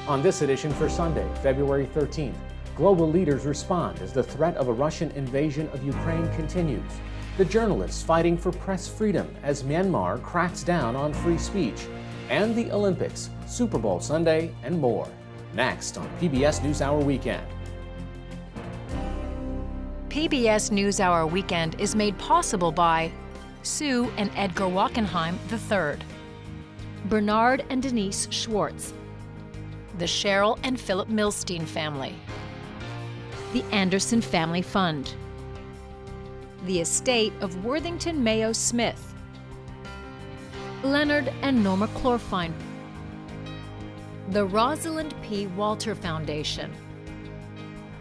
On this edition for Sunday, February 13th, global leaders respond as the threat of a Russian invasion of Ukraine continues. The journalists fighting for press freedom as Myanmar cracks down on free speech. And the Olympics, Super Bowl Sunday, and more. Next on PBS NewsHour Weekend. PBS NewsHour Weekend is made possible by Sue and Edgar Wackenheim III, Bernard and Denise Schwartz, the Cheryl and Philip Milstein family, the Anderson Family Fund, the estate of Worthington Mayo Smith, Leonard and Norma Chlorfine, the Rosalind P. Walter Foundation,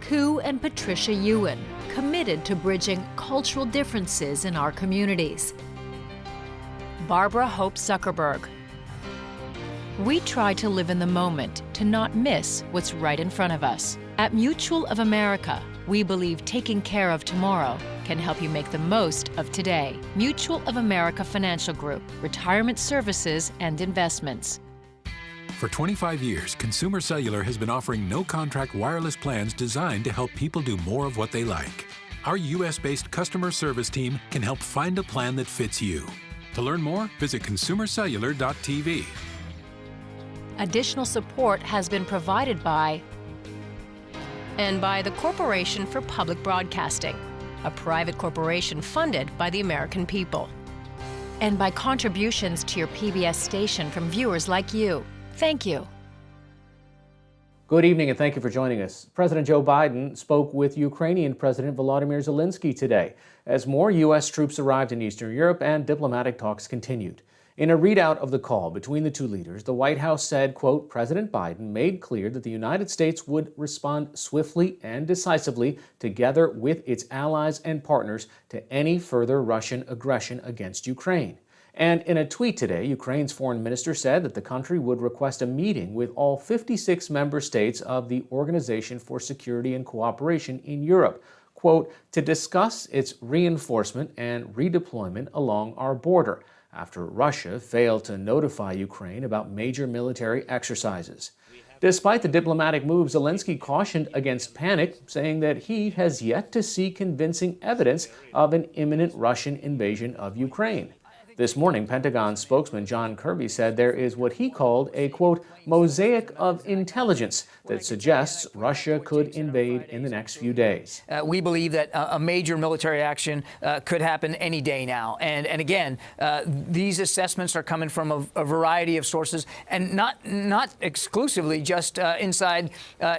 Koo and Patricia Ewan, committed to bridging cultural differences in our communities, Barbara Hope Zuckerberg. We try to live in the moment to not miss what's right in front of us. At Mutual of America, we believe taking care of tomorrow can help you make the most of today. Mutual of America Financial Group, retirement services and investments. For 25 years, Consumer Cellular has been offering no-contract wireless plans designed to help people do more of what they like. Our U.S.-based customer service team can help find a plan that fits you. To learn more, visit consumercellular.tv. Additional support has been provided by and by the Corporation for Public Broadcasting, a private corporation funded by the American people, and by contributions to your PBS station from viewers like you. Thank you. Good evening and thank you for joining us. President Joe Biden spoke with Ukrainian President Volodymyr Zelensky today as more U.S. troops arrived in Eastern Europe and diplomatic talks continued. In a readout of the call between the two leaders, the White House said, quote, President Biden made clear that the United States would respond swiftly and decisively together with its allies and partners to any further Russian aggression against Ukraine. And in a tweet today, Ukraine's foreign minister said that the country would request a meeting with all 56 member states of the Organization for Security and Cooperation in Europe, quote, to discuss its reinforcement and redeployment along our border, after Russia failed to notify Ukraine about major military exercises. Despite the diplomatic move, Zelensky cautioned against panic, saying that he has yet to see convincing evidence of an imminent Russian invasion of Ukraine. This morning, Pentagon spokesman John Kirby said there is what he called a, quote, mosaic of intelligence that suggests Russia could invade in the next few days. We believe that a major military action could happen any day now. And again, these assessments are coming from a variety of sources, and not exclusively just inside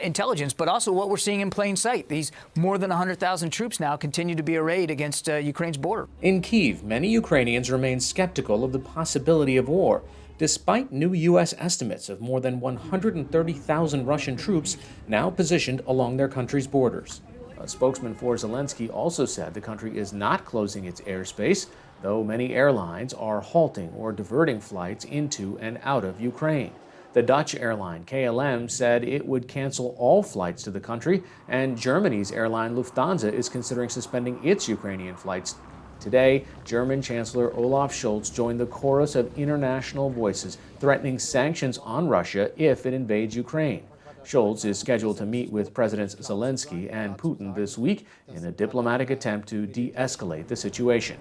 intelligence, but also what we're seeing in plain sight. These more than 100,000 troops now continue to be arrayed against Ukraine's border. In Kyiv, many Ukrainians remain skeptical of the possibility of war, despite new U.S. estimates of more than 130,000 Russian troops now positioned along their country's borders. A spokesman for Zelensky also said the country is not closing its airspace, though many airlines are halting or diverting flights into and out of Ukraine. The Dutch airline KLM said it would cancel all flights to the country, and Germany's airline Lufthansa is considering suspending its Ukrainian flights. Today, German Chancellor Olaf Scholz joined the chorus of international voices threatening sanctions on Russia if it invades Ukraine. Scholz is scheduled to meet with Presidents Zelensky and Putin this week in a diplomatic attempt to de-escalate the situation.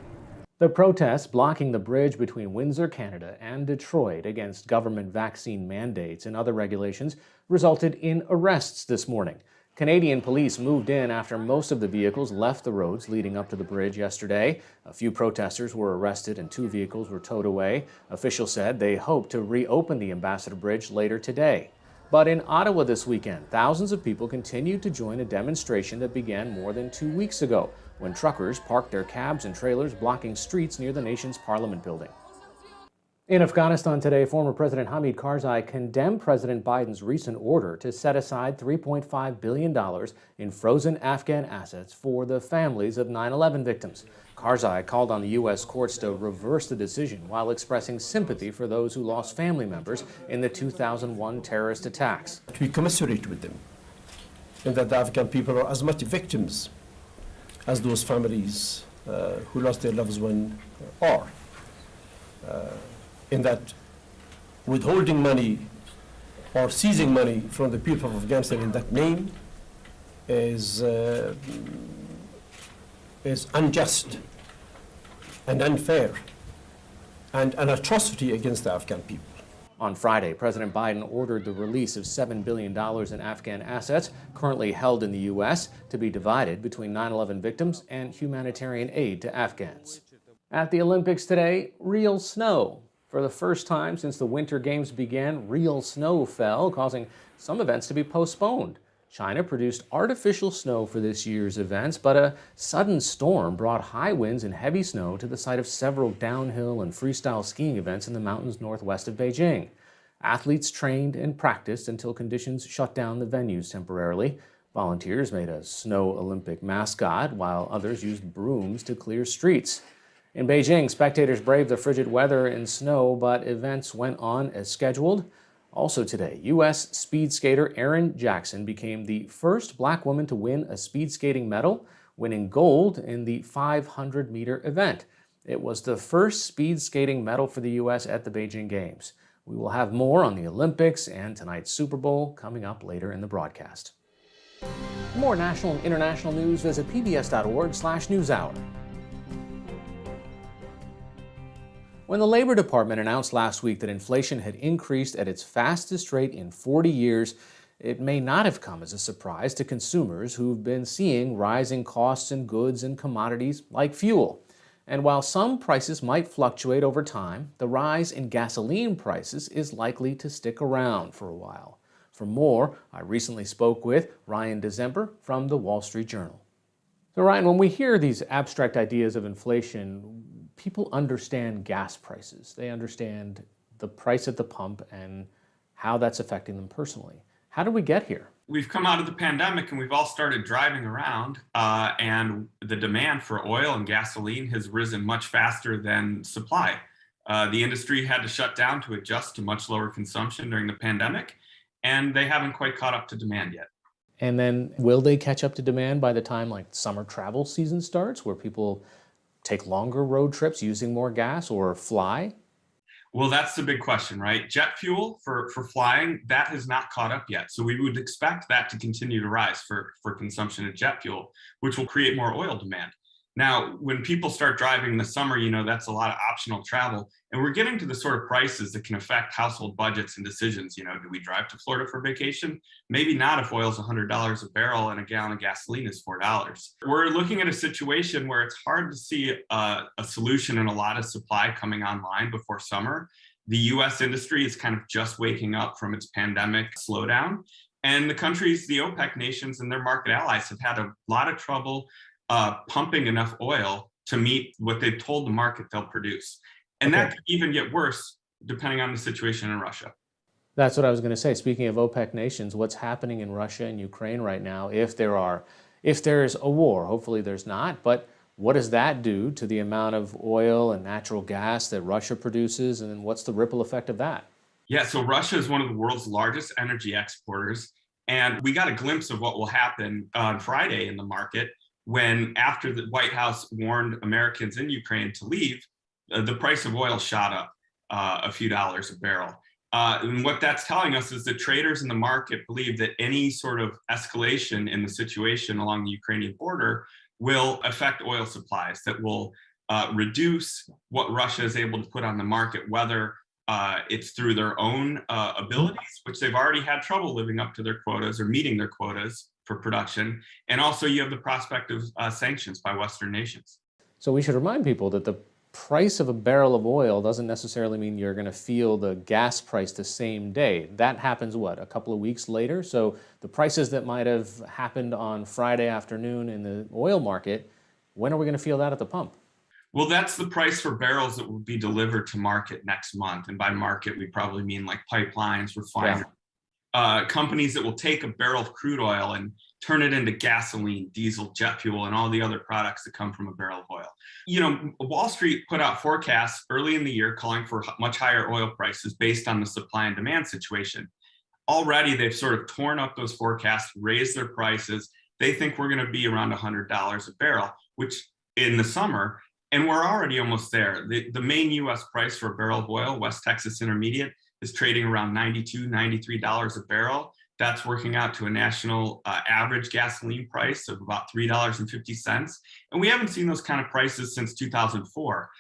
The protests blocking the bridge between Windsor, Canada, and Detroit against government vaccine mandates and other regulations resulted in arrests this morning. Canadian police moved in after most of the vehicles left the roads leading up to the bridge yesterday. A few protesters were arrested and 2 vehicles were towed away. Officials said they hope to reopen the Ambassador Bridge later today. But in Ottawa this weekend, thousands of people continued to join a demonstration that began more than 2 weeks ago, when truckers parked their cabs and trailers blocking streets near the nation's Parliament building. In Afghanistan today, former President Hamid Karzai condemned President Biden's recent order to set aside $3.5 billion in frozen Afghan assets for the families of 9/11 victims. Karzai called on the U.S. courts to reverse the decision while expressing sympathy for those who lost family members in the 2001 terrorist attacks. We commiserate with them, and that the Afghan people are as much victims as those families who lost their loved ones are. In that withholding money or seizing money from the people of Afghanistan in that name is unjust and unfair and an atrocity against the Afghan people. On Friday, President Biden ordered the release of $7 billion in Afghan assets currently held in the U.S. to be divided between 9/11 victims and humanitarian aid to Afghans. At the Olympics today, real snow. For the first time since the Winter Games began, real snow fell, causing some events to be postponed. China produced artificial snow for this year's events, but a sudden storm brought high winds and heavy snow to the site of several downhill and freestyle skiing events in the mountains northwest of Beijing. Athletes trained and practiced until conditions shut down the venues temporarily. Volunteers made a snow Olympic mascot, while others used brooms to clear streets. In Beijing, spectators braved the frigid weather and snow, but events went on as scheduled. Also today, U.S. speed skater Erin Jackson became the first black woman to win a speed skating medal, winning gold in the 500-meter event. It was the first speed skating medal for the U.S. at the Beijing Games. We will have more on the Olympics and tonight's Super Bowl coming up later in the broadcast. For more national and international news, visit pbs.org/newshour. When the Labor Department announced last week that inflation had increased at its fastest rate in 40 years, it may not have come as a surprise to consumers who've been seeing rising costs in goods and commodities like fuel. And while some prices might fluctuate over time, the rise in gasoline prices is likely to stick around for a while. For more, I recently spoke with Ryan December from the Wall Street Journal. So Ryan, when we hear these abstract ideas of inflation, people understand gas prices. They understand the price at the pump and how that's affecting them personally. How did we get here? We've come out of the pandemic and we've all started driving around, and the demand for oil and gasoline has risen much faster than supply. The industry had to shut down to adjust to much lower consumption during the pandemic, and they haven't quite caught up to demand yet. And then will they catch up to demand by the time like summer travel season starts, where people take longer road trips using more gas or fly? Well, that's the big question, right? Jet fuel for flying, that has not caught up yet. So we would expect that to continue to rise for consumption of jet fuel, which will create more oil demand. Now, when people start driving in the summer, that's a lot of optional travel. And we're getting to the sort of prices that can affect household budgets and decisions. Do we drive to Florida for vacation? Maybe not if oil's $100 a barrel and a gallon of gasoline is $4. We're looking at a situation where it's hard to see a solution and a lot of supply coming online before summer. The US industry is kind of just waking up from its pandemic slowdown. And the countries, the OPEC nations and their market allies have had a lot of trouble pumping enough oil to meet what they've told the market they'll produce. And that could even get worse depending on the situation in Russia. That's what I was going to say. Speaking of OPEC nations, what's happening in Russia and Ukraine right now, if there's a war, hopefully there's not, but what does that do to the amount of oil and natural gas that Russia produces, and then what's the ripple effect of that? Yeah, so Russia is one of the world's largest energy exporters, and we got a glimpse of what will happen on Friday in the market when, after the White House warned Americans in Ukraine to leave, the price of oil shot up a few dollars a barrel. And what that's telling us is that traders in the market believe that any sort of escalation in the situation along the Ukrainian border will affect oil supplies, that will reduce what Russia is able to put on the market, whether it's through their own abilities, which they've already had trouble living up to their quotas or meeting their quotas for production. And also you have the prospect of sanctions by Western nations. So we should remind people that the price of a barrel of oil doesn't necessarily mean you're going to feel the gas price the same day. That happens, a couple of weeks later? So the prices that might have happened on Friday afternoon in the oil market, when are we going to feel that at the pump? Well, that's the price for barrels that will be delivered to market next month. And by market, we probably mean like pipelines, refineries, companies that will take a barrel of crude oil and turn it into gasoline, diesel, jet fuel, and all the other products that come from a barrel of oil. Wall Street put out forecasts early in the year calling for much higher oil prices based on the supply and demand situation. Already, they've sort of torn up those forecasts, raised their prices. They think we're going to be around $100 a barrel, which in the summer, and we're already almost there. The main U.S. price for a barrel of oil, West Texas Intermediate, is trading around $92, $93 a barrel. That's working out to a national average gasoline price of about $3.50. And we haven't seen those kind of prices since 2004,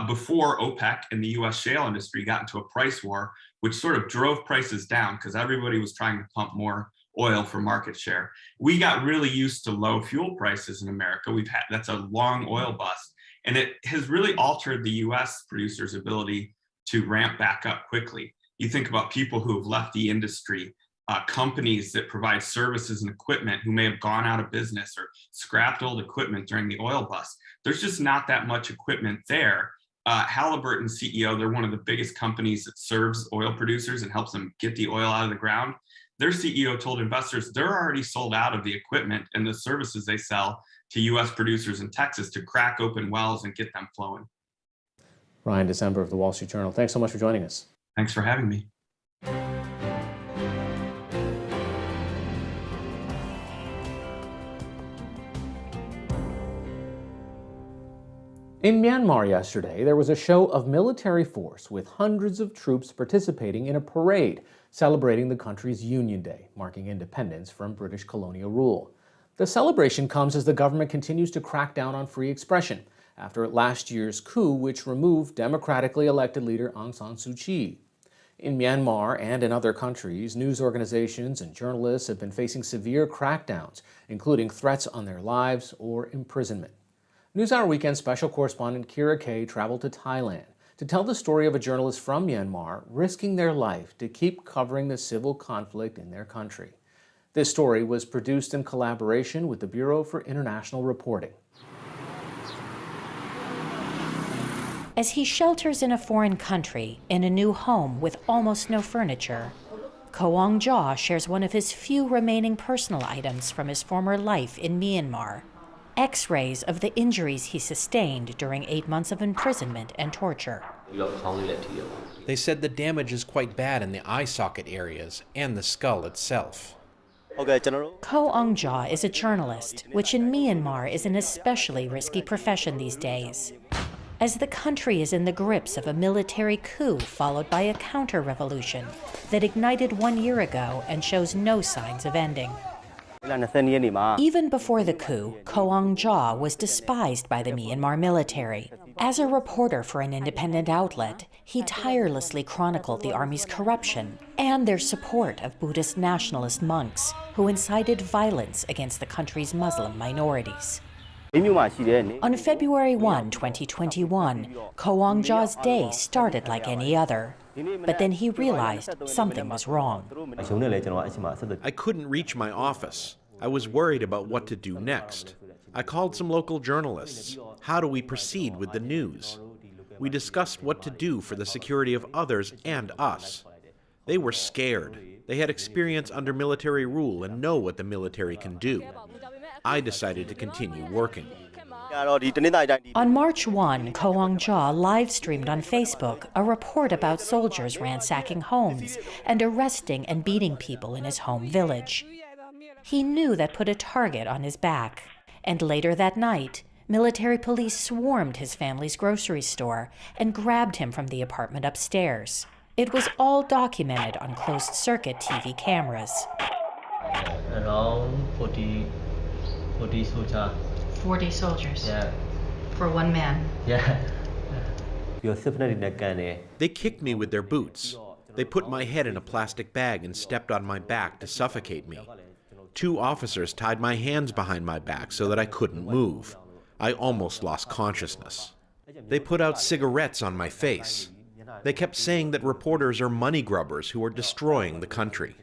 before OPEC and the US shale industry got into a price war, which sort of drove prices down because everybody was trying to pump more oil for market share. We got really used to low fuel prices in America. That's a long oil bust. And it has really altered the US producers' ability to ramp back up quickly. You think about people who have left the industry, companies that provide services and equipment who may have gone out of business or scrapped old equipment during the oil bust. There's just not that much equipment there. Halliburton CEO, they're one of the biggest companies that serves oil producers and helps them get the oil out of the ground. Their CEO told investors they're already sold out of the equipment and the services they sell to US producers in Texas to crack open wells and get them flowing. Ryan December of the Wall Street Journal, thanks so much for joining us. Thanks for having me. In Myanmar yesterday, there was a show of military force with hundreds of troops participating in a parade celebrating the country's Union Day, marking independence from British colonial rule. The celebration comes as the government continues to crack down on free expression after last year's coup, which removed democratically elected leader Aung San Suu Kyi. In Myanmar and in other countries, news organizations and journalists have been facing severe crackdowns, including threats on their lives or imprisonment. NewsHour Weekend special correspondent Kira Kay traveled to Thailand to tell the story of a journalist from Myanmar risking their life to keep covering the civil conflict in their country. This story was produced in collaboration with the Bureau for International Reporting. As he shelters in a foreign country, in a new home with almost no furniture, Ko Aung Jaw shares one of his few remaining personal items from his former life in Myanmar. X-rays of the injuries he sustained during 8 months of imprisonment and torture. They said the damage is quite bad in the eye socket areas and the skull itself. Ko Aung Jaw is a journalist, which in Myanmar is an especially risky profession these days. As the country is in the grips of a military coup followed by a counter-revolution that ignited 1 year ago and shows no signs of ending. Even before the coup, Ko Aung Jaw was despised by the Myanmar military. As a reporter for an independent outlet, he tirelessly chronicled the army's corruption and their support of Buddhist nationalist monks who incited violence against the country's Muslim minorities. On February 1, 2021, Ko Aung Jaw's day started like any other. But then he realized something was wrong. I couldn't reach my office. I was worried about what to do next. I called some local journalists. How do we proceed with the news? We discussed what to do for the security of others and us. They were scared. They had experience under military rule and know what the military can do. I decided to continue working. On March 1, Ko Aung Jaw live-streamed on Facebook a report about soldiers ransacking homes and arresting and beating people in his home village. He knew that put a target on his back. And later that night, military police swarmed his family's grocery store and grabbed him from the apartment upstairs. It was all documented on closed-circuit TV cameras. Around 40 soldiers. 40 soldiers? Yeah. For one man? Yeah. They kicked me with their boots. They put my head in a plastic bag and stepped on my back to suffocate me. 2 officers tied my hands behind my back so that I couldn't move. I almost lost consciousness. They put out cigarettes on my face. They kept saying that reporters are money grubbers who are destroying the country.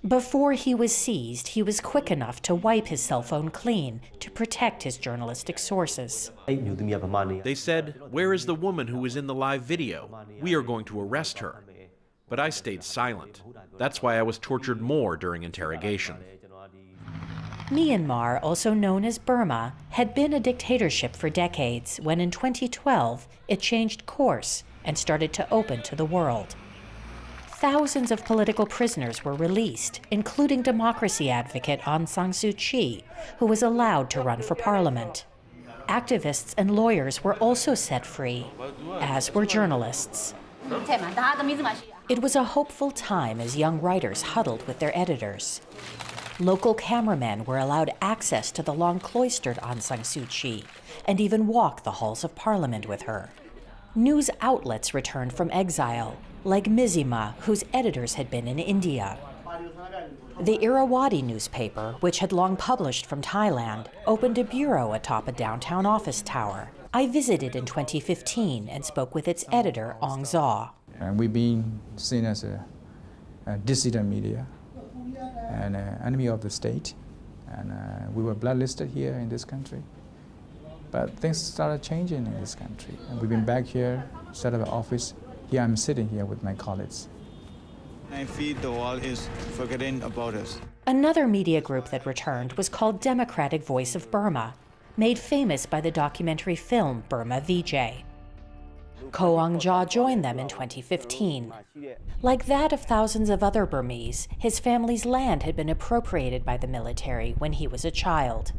Before he was seized, he was quick enough to wipe his cell phone clean to protect his journalistic sources. They said, "Where is the woman who was in the live video? We are going to arrest her." But I stayed silent. That's why I was tortured more during interrogation. Myanmar, also known as Burma, had been a dictatorship for decades when in 2012 it changed course and started to open to the world. Thousands of political prisoners were released, including democracy advocate Aung San Suu Kyi, who was allowed to run for parliament. Activists and lawyers were also set free, as were journalists. It was a hopeful time as young writers huddled with their editors. Local cameramen were allowed access to the long-cloistered Aung San Suu Kyi and even walk the halls of Parliament with her. News outlets returned from exile, like Mizima, whose editors had been in India. The Irrawaddy newspaper, which had long published from Thailand, opened a bureau atop a downtown office tower. I visited in 2015 and spoke with its editor, Ong Zaw. And we've been seen as a dissident media and an enemy of the state. And we were blacklisted here in this country. But things started changing in this country. And we've been back here, set up an office. Here I'm sitting here with my colleagues. I feel the world is forgetting about us. Another media group that returned was called Democratic Voice of Burma, made famous by the documentary film Burma VJ. Ko Aung-ja joined them in 2015. Like that of thousands of other Burmese, his family's land had been appropriated by the military when he was a child.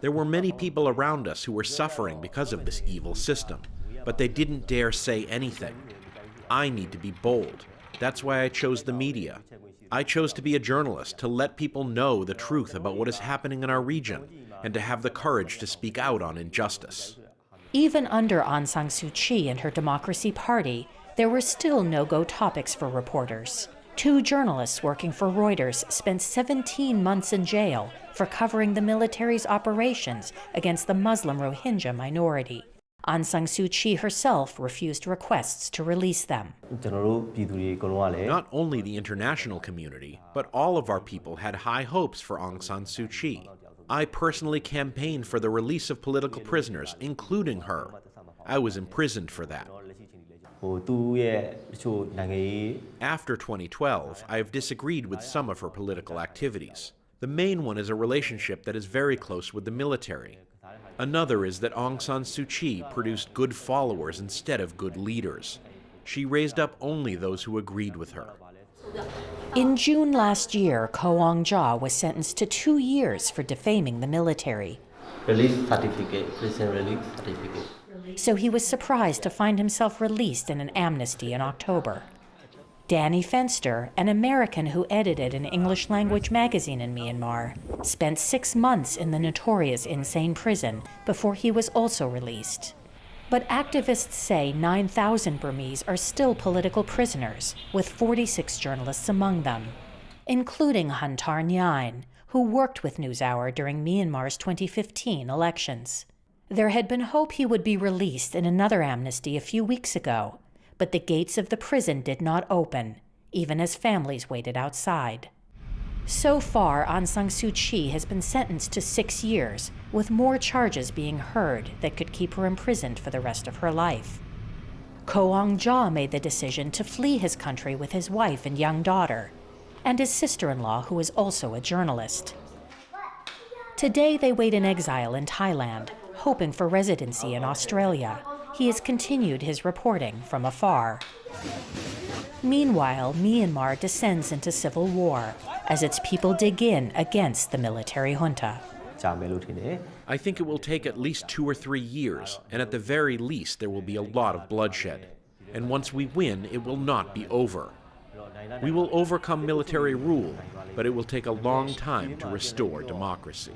There were many people around us who were suffering because of this evil system, but they didn't dare say anything. I need to be bold. That's why I chose the media. I chose to be a journalist, to let people know the truth about what is happening in our region, and to have the courage to speak out on injustice. Even under Aung San Suu Kyi and her Democracy Party, there were still no-go topics for reporters. 2 journalists working for Reuters spent 17 months in jail for covering the military's operations against the Muslim Rohingya minority. Aung San Suu Kyi herself refused requests to release them. Not only the international community, but all of our people had high hopes for Aung San Suu Kyi. I personally campaigned for the release of political prisoners, including her. I was imprisoned for that. After 2012, I have disagreed with some of her political activities. The main one is a relationship that is very close with the military. Another is that Aung San Suu Kyi produced good followers instead of good leaders. She raised up only those who agreed with her. In June last year, Ko Aung-ja was sentenced to 2 years for defaming the military. Release certificate, prison release certificate. So he was surprised to find himself released in an amnesty in October. Danny Fenster, an American who edited an English-language magazine in Myanmar, spent 6 months in the notorious insane prison before he was also released. But activists say 9,000 Burmese are still political prisoners, with 46 journalists among them, including Huntar Nyain, who worked with NewsHour during Myanmar's 2015 elections. There had been hope he would be released in another amnesty a few weeks ago, but the gates of the prison did not open, even as families waited outside. So far, Aung San Suu Kyi has been sentenced to 6 years, with more charges being heard that could keep her imprisoned for the rest of her life. Ko Aung-ja made the decision to flee his country with his wife and young daughter, and his sister-in-law, who is also a journalist. Today, they wait in exile in Thailand, hoping for residency in Australia. He has continued his reporting from afar. Meanwhile, Myanmar descends into civil war as its people dig in against the military junta. I think it will take at least 2 or 3 years, and at the very least there will be a lot of bloodshed. And once we win, it will not be over. We will overcome military rule, but it will take a long time to restore democracy.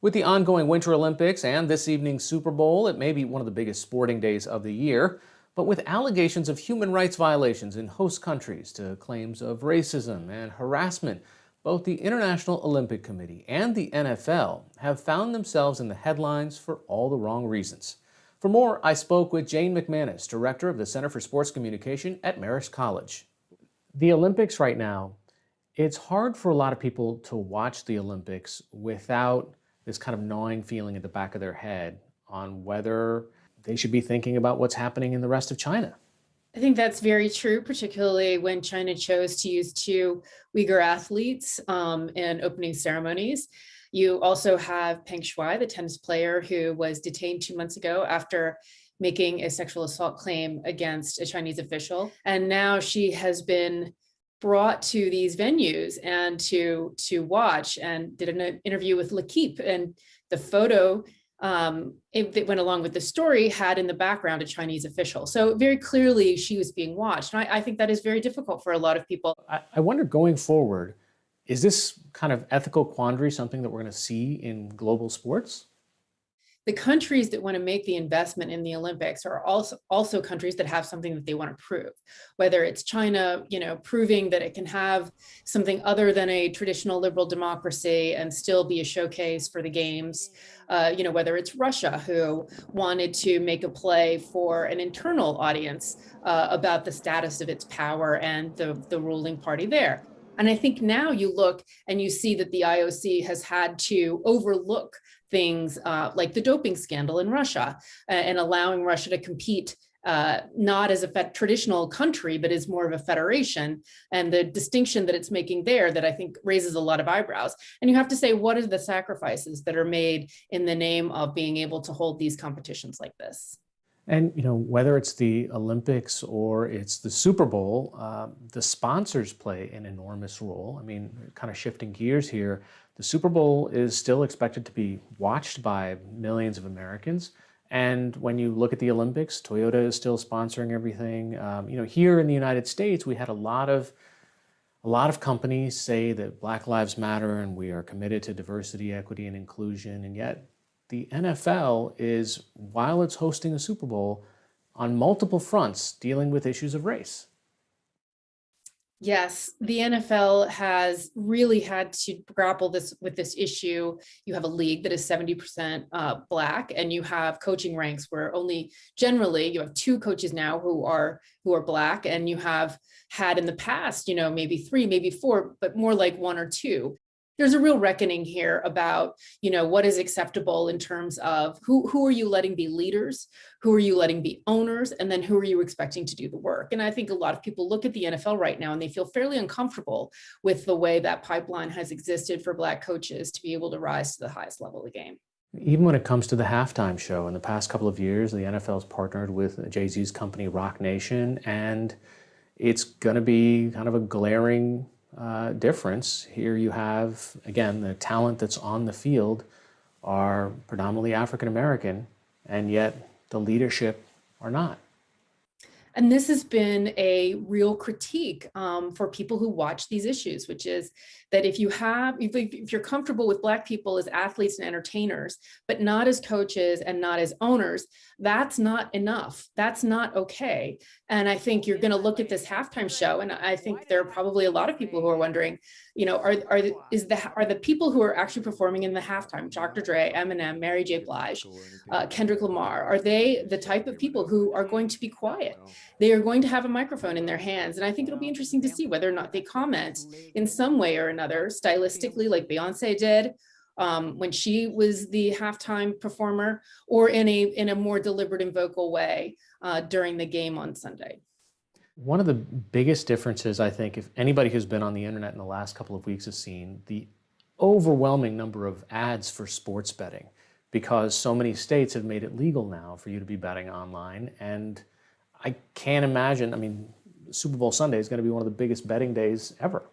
With the ongoing Winter Olympics and this evening's Super Bowl, it may be one of the biggest sporting days of the year. But with allegations of human rights violations in host countries to claims of racism and harassment, both the International Olympic Committee and the NFL have found themselves in the headlines for all the wrong reasons. For more, I spoke with Jane McManus, director of the Center for Sports Communication at Marist College. The Olympics right now, it's hard for a lot of people to watch the Olympics without this kind of gnawing feeling at the back of their head on whether they should be thinking about what's happening in the rest of China. I think that's very true, particularly when China chose to use 2 Uyghur athletes in opening ceremonies. You also have Peng Shuai, the tennis player who was detained 2 months ago after making a sexual assault claim against a Chinese official. And now she has been brought to these venues and to watch, and did an interview with L'Equipe, and the photo that went along with the story had in the background a Chinese official. So very clearly she was being watched. And I think that is very difficult for a lot of people. I wonder, going forward, is this kind of ethical quandary something that we're going to see in global sports? The countries that want to make the investment in the Olympics are also countries that have something that they want to prove, whether it's China, proving that it can have something other than a traditional liberal democracy and still be a showcase for the games, whether it's Russia, who wanted to make a play for an internal audience about the status of its power and the ruling party there. And I think now you look and you see that the IOC has had to overlook things like the doping scandal in Russia and allowing Russia to compete not as a traditional country, but as more of a federation, and the distinction that it's making there that I think raises a lot of eyebrows. And you have to say, what are the sacrifices that are made in the name of being able to hold these competitions like this? And, whether it's the Olympics or it's the Super Bowl, the sponsors play an enormous role. I mean, kind of shifting gears here, the Super Bowl is still expected to be watched by millions of Americans. And when you look at the Olympics, Toyota is still sponsoring everything. Here in the United States, we had a lot of companies say that Black Lives Matter and we are committed to diversity, equity, and inclusion, and yet the NFL is, while it's hosting a Super Bowl, on multiple fronts dealing with issues of race. Yes, the NFL has really had to grapple with this issue. You have a league that is 70% Black, and you have coaching ranks where only generally you have 2 coaches now who are Black, and you have had in the past, maybe 3, maybe 4, but more like 1 or 2. There's a real reckoning here about, what is acceptable in terms of who are you letting be leaders, who are you letting be owners, and then who are you expecting to do the work? And I think a lot of people look at the NFL right now and they feel fairly uncomfortable with the way that pipeline has existed for Black coaches to be able to rise to the highest level of the game. Even when it comes to the halftime show, in the past couple of years, the NFL's partnered with Jay-Z's company, Rock Nation, and it's going to be kind of a glaring difference. Here you have, again, the talent that's on the field are predominantly African American, and yet the leadership are not. And this has been a real critique for people who watch these issues, which is that if you're comfortable with Black people as athletes and entertainers, but not as coaches and not as owners, that's not enough. That's not okay. And I think you're going to look at this halftime show, and I think there are probably a lot of people who are wondering, are the people who are actually performing in the halftime, Dr. Dre, Eminem, Mary J. Blige, Kendrick Lamar, are they the type of people who are going to be quiet? They are going to have a microphone in their hands. And I think it'll be interesting to see whether or not they comment in some way or another, stylistically, like Beyonce did when she was the halftime performer, or in a more deliberate and vocal way during the game on Sunday. One of the biggest differences, I think, if anybody who's been on the internet in the last couple of weeks has seen, the overwhelming number of ads for sports betting, because so many states have made it legal now for you to be betting online. And I can't imagine, Super Bowl Sunday is going to be one of the biggest betting days ever.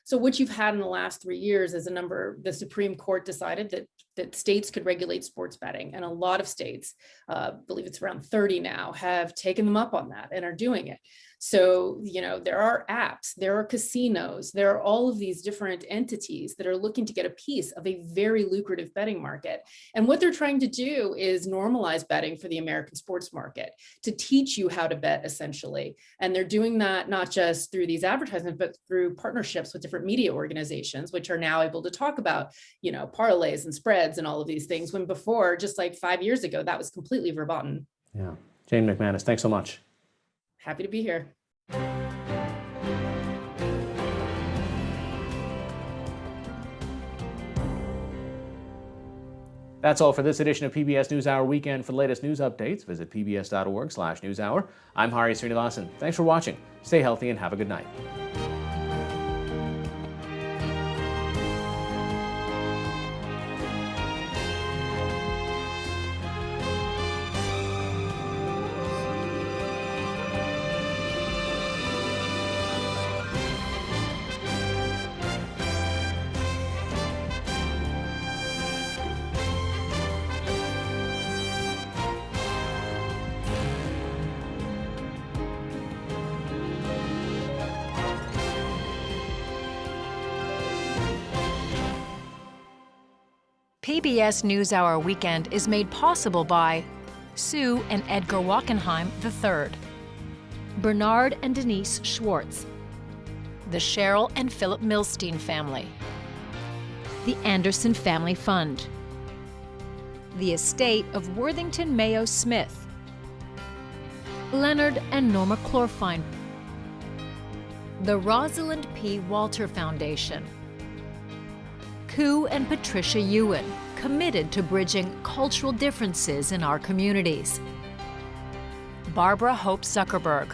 So what you've had in the last 3 years is the Supreme Court decided that states could regulate sports betting. And a lot of states, I believe it's around 30 now, have taken them up on that and are doing it. So, there are apps, there are casinos, there are all of these different entities that are looking to get a piece of a very lucrative betting market. And what they're trying to do is normalize betting for the American sports market, to teach you how to bet, essentially. And they're doing that not just through these advertisements, but through partnerships with different media organizations, which are now able to talk about, parlays and spreads and all of these things, when before, just like 5 years ago, that was completely verboten. Yeah. Jane McManus, thanks so much. Happy to be here. That's all for this edition of PBS NewsHour Weekend. For the latest news updates, visit pbs.org/newshour. I'm Hari Srinivasan. Thanks for watching. Stay healthy and have a good night. PBS NewsHour Weekend is made possible by Sue and Edgar Wackenheim III, Bernard and Denise Schwartz, the Cheryl and Philip Milstein family, the Anderson Family Fund, the estate of Worthington Mayo Smith, Leonard and Norma Chlorfine, the Rosalind P. Walter Foundation, Koo and Patricia Ewan, committed to bridging cultural differences in our communities, Barbara Hope Zuckerberg.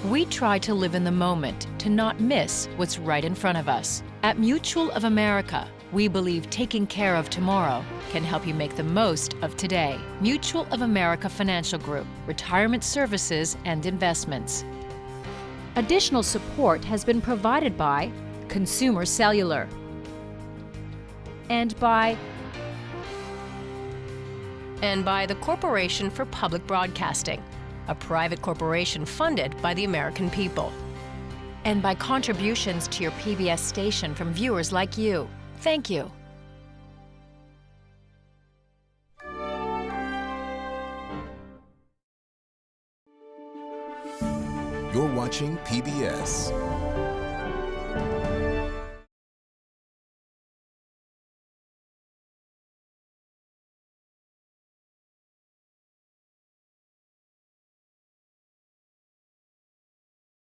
We try to live in the moment, to not miss what's right in front of us. At Mutual of America, we believe taking care of tomorrow can help you make the most of today. Mutual of America Financial Group, retirement services and investments. Additional support has been provided by Consumer Cellular and by the Corporation for Public Broadcasting, a private corporation funded by the American people, and by contributions to your PBS station from viewers like you. Thank you. You're watching PBS.